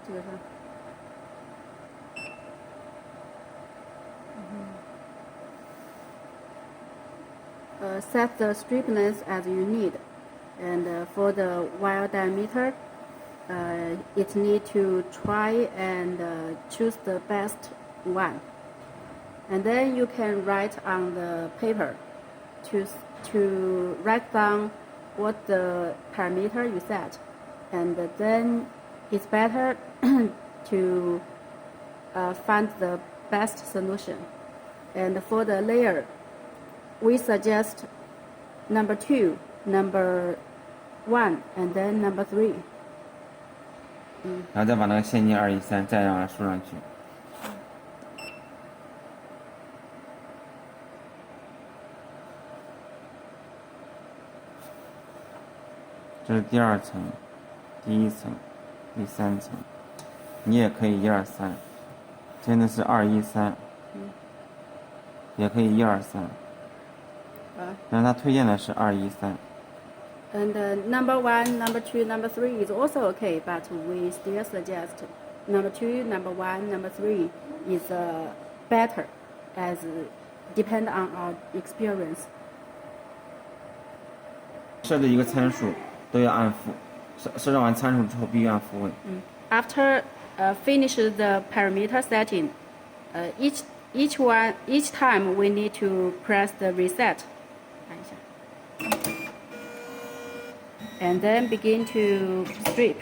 这个是。Set the strip length as you need, and for the wire diameter, it need to try and choose the best one. And then you can write on the paper to write down what the parameter you set, and then it's better to find the best solution. And for the layer, we suggest number 2, number 1, and then number 3. 然后再把那个线径213再让它输上去。这是第2层、第1层、第3层，你也可以123，真的是213，也可以123，但是它推荐的是213。And number 1, number 2, number 3 is also okay, but we still suggest number 2, number 1, number 3 is better, as depend on our experience. 设置一个参数都要按复，设置完参数之后必须按复位。After finish the parameter setting, each time we need to press the reset. 看一下。And then begin to strip.